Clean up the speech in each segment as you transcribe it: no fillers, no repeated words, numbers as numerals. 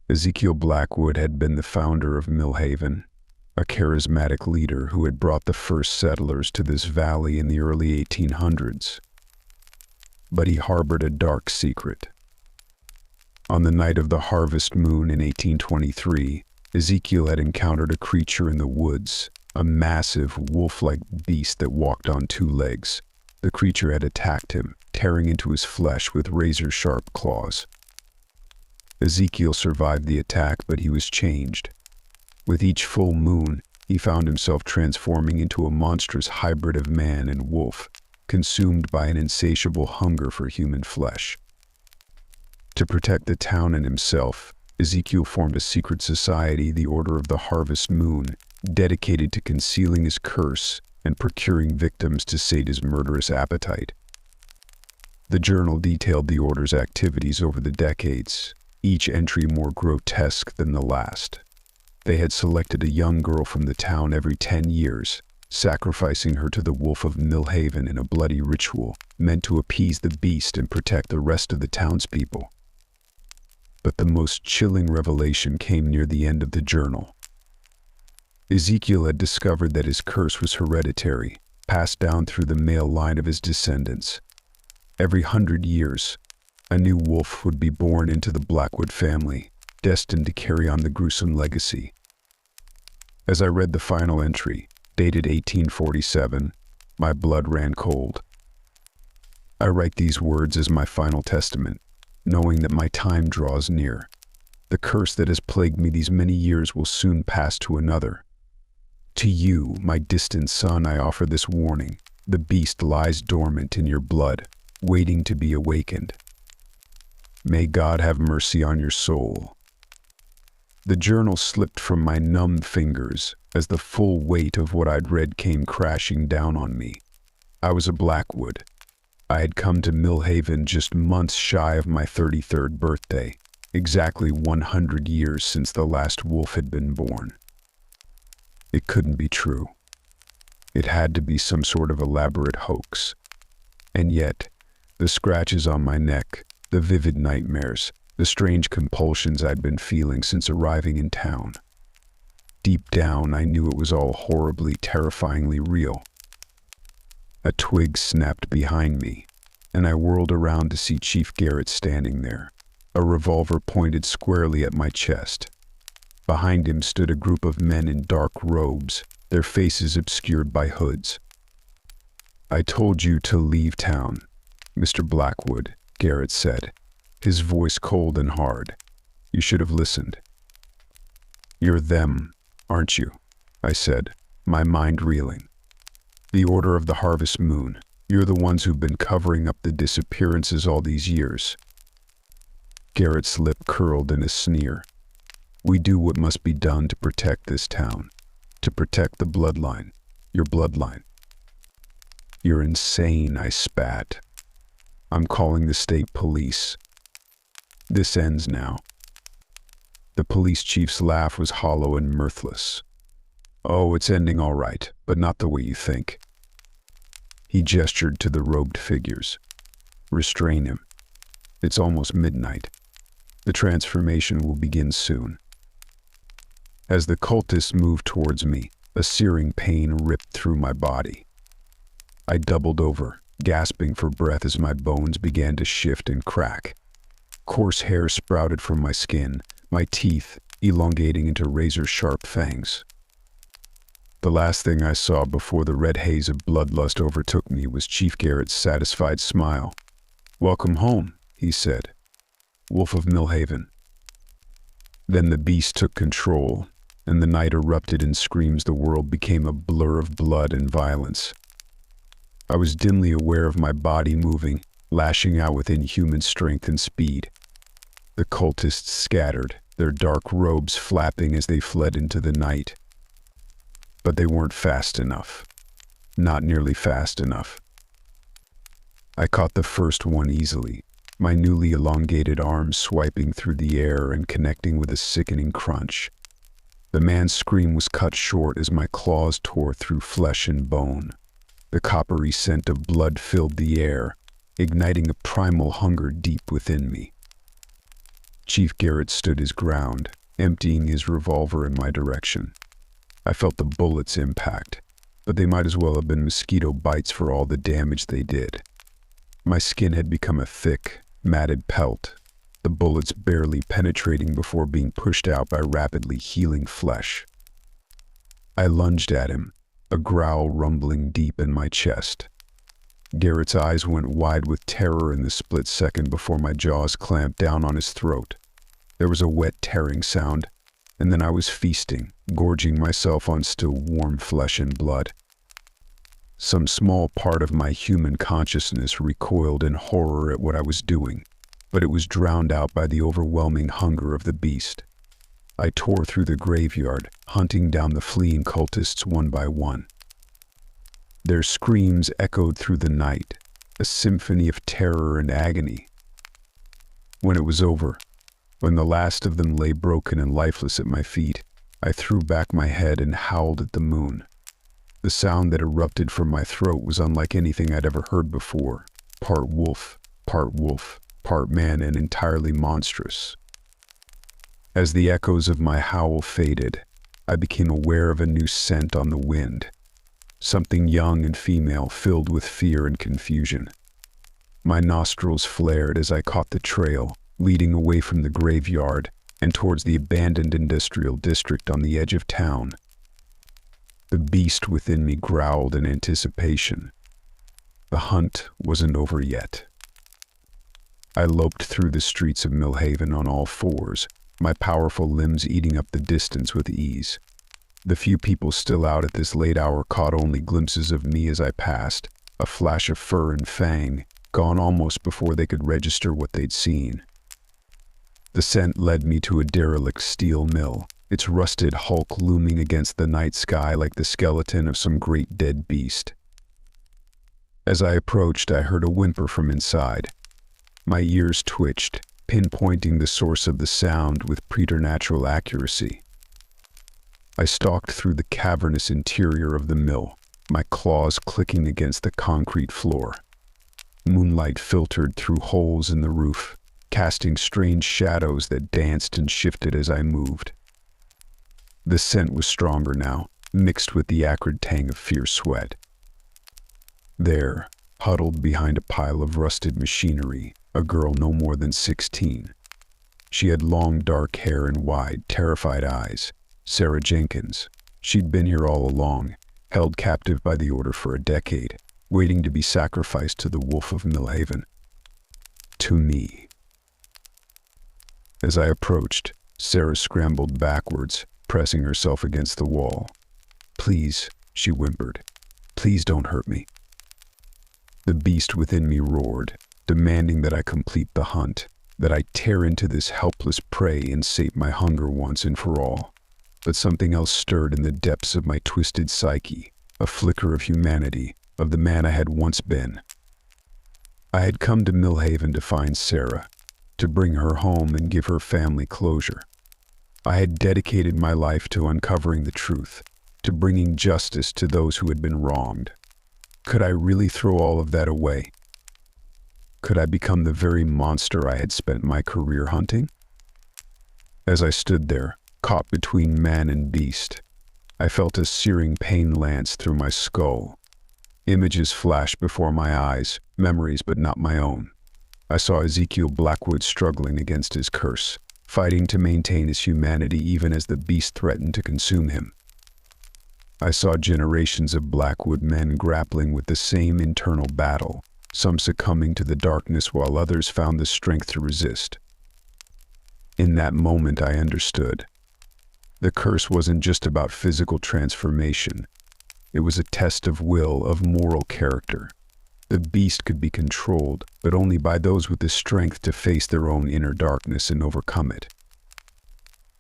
Ezekiel Blackwood had been the founder of Millhaven, a charismatic leader who had brought the first settlers to this valley in the early 1800s. But he harbored a dark secret. On the night of the harvest moon in 1823, Ezekiel had encountered a creature in the woods, a massive, wolf-like beast that walked on two legs. The creature had attacked him, tearing into his flesh with razor-sharp claws. Ezekiel survived the attack, but he was changed. With each full moon, he found himself transforming into a monstrous hybrid of man and wolf, consumed by an insatiable hunger for human flesh. To protect the town and himself, Ezekiel formed a secret society, the Order of the Harvest Moon, dedicated to concealing his curse and procuring victims to sate his murderous appetite. The journal detailed the Order's activities over the decades, each entry more grotesque than the last. They had selected a young girl from the town every 10 years, sacrificing her to the Wolf of Millhaven in a bloody ritual meant to appease the beast and protect the rest of the townspeople. But the most chilling revelation came near the end of the journal. Ezekiel had discovered that his curse was hereditary, passed down through the male line of his descendants. Every 100 years, a new wolf would be born into the Blackwood family, destined to carry on the gruesome legacy. As I read the final entry, dated 1847, my blood ran cold. I write these words as my final testament, knowing that my time draws near. The curse that has plagued me these many years will soon pass to another. To you, my distant son, I offer this warning. The beast lies dormant in your blood, waiting to be awakened. May God have mercy on your soul. The journal slipped from my numb fingers as the full weight of what I'd read came crashing down on me. I was a Blackwood. I had come to Millhaven just months shy of my 33rd birthday, exactly 100 years since the last wolf had been born. It couldn't be true. It had to be some sort of elaborate hoax. And yet, the scratches on my neck, the vivid nightmares, the strange compulsions I'd been feeling since arriving in town. Deep down, I knew it was all horribly, terrifyingly real. A twig snapped behind me, and I whirled around to see Chief Garrett standing there, a revolver pointed squarely at my chest. Behind him stood a group of men in dark robes, their faces obscured by hoods. "I told you to leave town, Mr. Blackwood," Garrett said, his voice cold and hard. "You should have listened." "You're them, aren't you?" I said, my mind reeling. "The Order of the Harvest Moon. You're the ones who've been covering up the disappearances all these years." Garrett's lip curled in a sneer. "We do what must be done to protect this town, to protect the bloodline, your bloodline." "You're insane," I spat. "I'm calling the state police. This ends now." The police chief's laugh was hollow and mirthless. "Oh, it's ending all right, but not the way you think." He gestured to the robed figures. "Restrain him. It's almost midnight. The transformation will begin soon." As the cultists moved towards me, a searing pain ripped through my body. I doubled over, gasping for breath as my bones began to shift and crack. Coarse hair sprouted from my skin, my teeth elongating into razor-sharp fangs. The last thing I saw before the red haze of bloodlust overtook me was Chief Garrett's satisfied smile. "Welcome home," he said. "Wolf of Millhaven." Then the beast took control, and the night erupted in screams. The world became a blur of blood and violence. I was dimly aware of my body moving, lashing out with inhuman strength and speed. The cultists scattered, their dark robes flapping as they fled into the night. But they weren't fast enough. Not nearly fast enough. I caught the first one easily, my newly elongated arms swiping through the air and connecting with a sickening crunch. The man's scream was cut short as my claws tore through flesh and bone. The coppery scent of blood filled the air, igniting a primal hunger deep within me. Chief Garrett stood his ground, emptying his revolver in my direction. I felt the bullets' impact, but they might as well have been mosquito bites for all the damage they did. My skin had become a thick, matted pelt, the bullets barely penetrating before being pushed out by rapidly healing flesh. I lunged at him, a growl rumbling deep in my chest. Garrett's eyes went wide with terror in the split second before my jaws clamped down on his throat. There was a wet tearing sound, and then I was feasting, gorging myself on still warm flesh and blood. Some small part of my human consciousness recoiled in horror at what I was doing, but it was drowned out by the overwhelming hunger of the beast. I tore through the graveyard, hunting down the fleeing cultists one by one. Their screams echoed through the night, a symphony of terror and agony. When it was over, when the last of them lay broken and lifeless at my feet, I threw back my head and howled at the moon. The sound that erupted from my throat was unlike anything I'd ever heard before, part wolf, part man, and entirely monstrous. As the echoes of my howl faded, I became aware of a new scent on the wind, something young and female filled with fear and confusion. My nostrils flared as I caught the trail, leading away from the graveyard and towards the abandoned industrial district on the edge of town. The beast within me growled in anticipation. The hunt wasn't over yet. I loped through the streets of Millhaven on all fours, my powerful limbs eating up the distance with ease. The few people still out at this late hour caught only glimpses of me as I passed, a flash of fur and fang, gone almost before they could register what they'd seen. The scent led me to a derelict steel mill, its rusted hulk looming against the night sky like the skeleton of some great dead beast. As I approached, I heard a whimper from inside. My ears twitched, pinpointing the source of the sound with preternatural accuracy. I stalked through the cavernous interior of the mill, my claws clicking against the concrete floor. Moonlight filtered through holes in the roof, casting strange shadows that danced and shifted as I moved. The scent was stronger now, mixed with the acrid tang of fierce sweat. There, huddled behind a pile of rusted machinery, a girl no more than 16. She had long dark hair and wide, terrified eyes. Sarah Jenkins. She'd been here all along, held captive by the Order for a decade, waiting to be sacrificed to the Wolf of Millhaven. To me. As I approached, Sarah scrambled backwards, pressing herself against the wall. "Please," she whimpered. "Please don't hurt me." The beast within me roared, demanding that I complete the hunt, that I tear into this helpless prey and sate my hunger once and for all. But something else stirred in the depths of my twisted psyche, a flicker of humanity, of the man I had once been. I had come to Millhaven to find Sarah, to bring her home and give her family closure. I had dedicated my life to uncovering the truth, to bringing justice to those who had been wronged. Could I really throw all of that away? Could I become the very monster I had spent my career hunting? As I stood there, caught between man and beast, I felt a searing pain lance through my skull. Images flashed before my eyes, memories but not my own. I saw Ezekiel Blackwood struggling against his curse, fighting to maintain his humanity even as the beast threatened to consume him. I saw generations of Blackwood men grappling with the same internal battle, some succumbing to the darkness while others found the strength to resist. In that moment I understood. The curse wasn't just about physical transformation. It was a test of will, of moral character. The beast could be controlled, but only by those with the strength to face their own inner darkness and overcome it.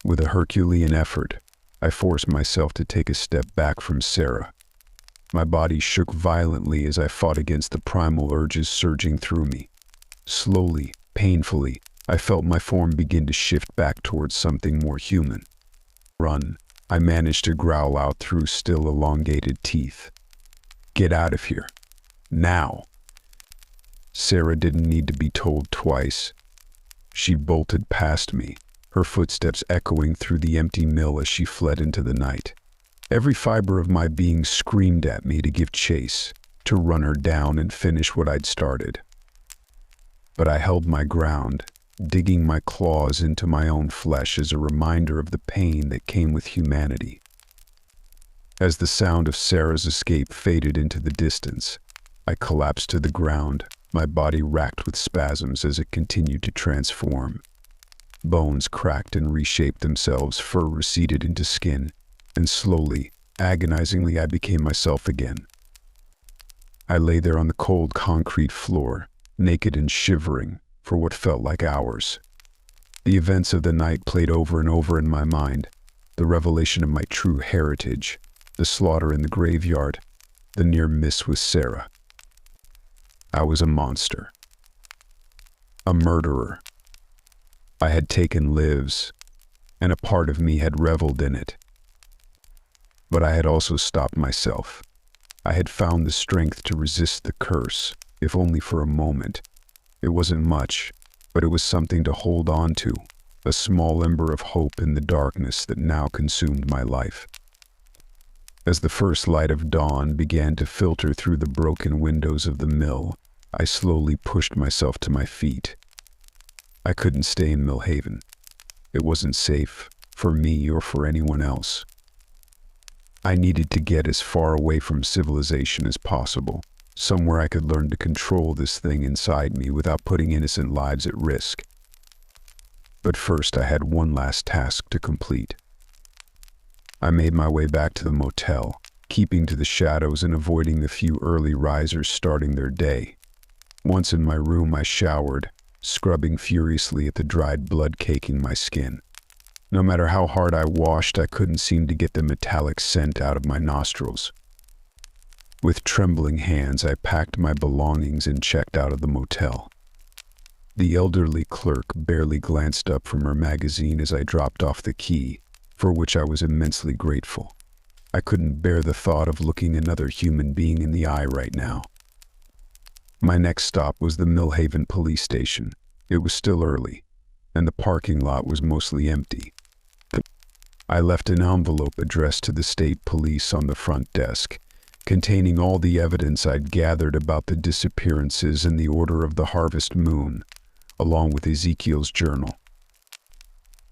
With a Herculean effort, I forced myself to take a step back from Sarah. My body shook violently as I fought against the primal urges surging through me. Slowly, painfully, I felt my form begin to shift back towards something more human. "Run," I managed to growl out through still elongated teeth. "Get out of here. Now." Sarah didn't need to be told twice. She bolted past me, her footsteps echoing through the empty mill as she fled into the night. Every fiber of my being screamed at me to give chase, to run her down and finish what I'd started. But I held my ground, digging my claws into my own flesh as a reminder of the pain that came with humanity. As the sound of Sarah's escape faded into the distance, I collapsed to the ground, my body racked with spasms as it continued to transform. Bones cracked and reshaped themselves, fur receded into skin, and slowly, agonizingly, I became myself again. I lay there on the cold concrete floor, naked and shivering, for what felt like hours. The events of the night played over and over in my mind, the revelation of my true heritage, the slaughter in the graveyard, the near miss with Sarah. I was a monster. A murderer. I had taken lives, and a part of me had reveled in it. But I had also stopped myself. I had found the strength to resist the curse, if only for a moment. It wasn't much, but it was something to hold on to, a small ember of hope in the darkness that now consumed my life. As the first light of dawn began to filter through the broken windows of the mill, I slowly pushed myself to my feet. I couldn't stay in Millhaven. It wasn't safe, for me or for anyone else. I needed to get as far away from civilization as possible, somewhere I could learn to control this thing inside me without putting innocent lives at risk. But first I had one last task to complete. I made my way back to the motel, keeping to the shadows and avoiding the few early risers starting their day. Once in my room, I showered, scrubbing furiously at the dried blood caking my skin. No matter how hard I washed, I couldn't seem to get the metallic scent out of my nostrils. With trembling hands, I packed my belongings and checked out of the motel. The elderly clerk barely glanced up from her magazine as I dropped off the key, for which I was immensely grateful. I couldn't bear the thought of looking another human being in the eye right now. My next stop was the Millhaven police station. It was still early, and the parking lot was mostly empty. I left an envelope addressed to the state police on the front desk, containing all the evidence I'd gathered about the disappearances in the order of the harvest moon, along with Ezekiel's journal.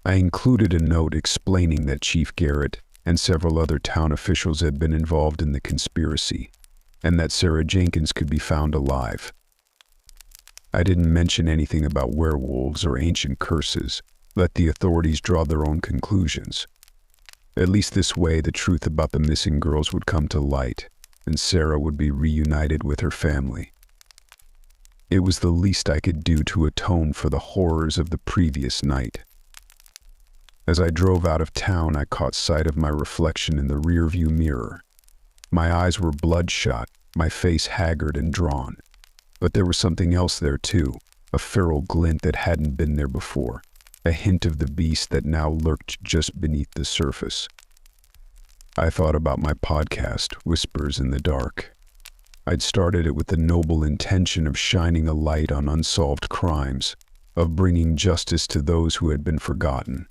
I included a note explaining that Chief Garrett and several other town officials had been involved in the conspiracy, and that Sarah Jenkins could be found alive. I didn't mention anything about werewolves or ancient curses. Let the authorities draw their own conclusions. At least this way, the truth about the missing girls would come to light, and Sarah would be reunited with her family. It was the least I could do to atone for the horrors of the previous night. As I drove out of town, I caught sight of my reflection in the rearview mirror. My eyes were bloodshot, my face haggard and drawn. But there was something else there too, a feral glint that hadn't been there before, a hint of the beast that now lurked just beneath the surface. I thought about my podcast, Whispers in the Dark. I'd started it with the noble intention of shining a light on unsolved crimes, of bringing justice to those who had been forgotten.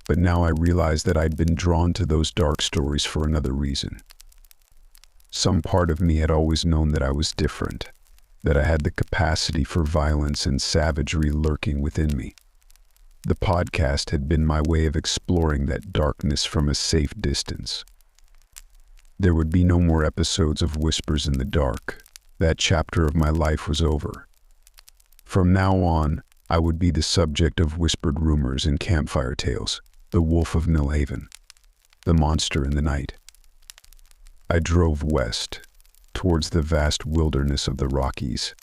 But now I realized that I'd been drawn to those dark stories for another reason. Some part of me had always known that I was different, that I had the capacity for violence and savagery lurking within me. The podcast had been my way of exploring that darkness from a safe distance. There would be no more episodes of Whispers in the Dark. That chapter of my life was over. From now on, I would be the subject of whispered rumors and campfire tales, the Wolf of Millhaven, the monster in the night. I drove west, towards the vast wilderness of the Rockies.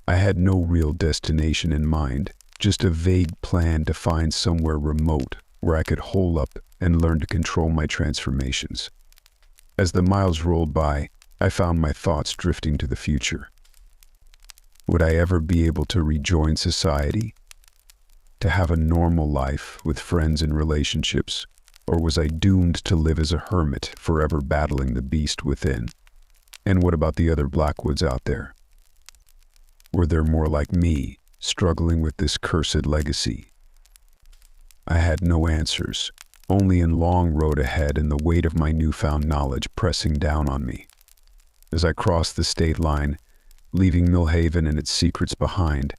I had no real destination in mind, just a vague plan to find somewhere remote where I could hole up and learn to control my transformations. As the miles rolled by, I found my thoughts drifting to the future. Would I ever be able to rejoin society? To have a normal life with friends and relationships? Or was I doomed to live as a hermit, forever battling the beast within? And what about the other Blackwoods out there? Were there more like me, struggling with this cursed legacy. I had no answers, only a long road ahead and the weight of my newfound knowledge pressing down on me. As I crossed the state line, leaving Millhaven and its secrets behind,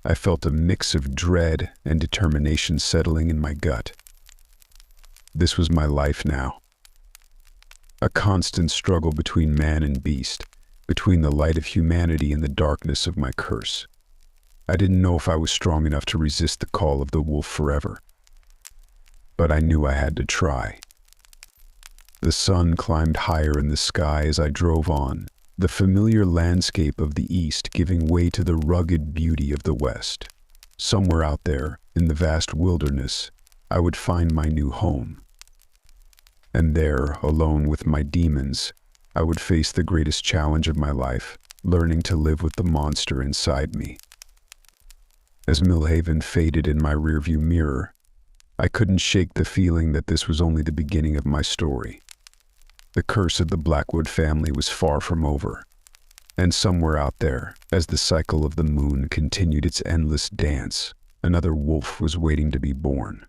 I felt a mix of dread and determination settling in my gut. This was my life now. A constant struggle between man and beast, between the light of humanity and the darkness of my curse. I didn't know if I was strong enough to resist the call of the wolf forever, but I knew I had to try. The sun climbed higher in the sky as I drove on, the familiar landscape of the east giving way to the rugged beauty of the west. Somewhere out there, in the vast wilderness, I would find my new home. And there, alone with my demons, I would face the greatest challenge of my life, learning to live with the monster inside me. As Millhaven faded in my rearview mirror, I couldn't shake the feeling that this was only the beginning of my story. The curse of the Blackwood family was far from over, and somewhere out there, as the cycle of the moon continued its endless dance, another wolf was waiting to be born.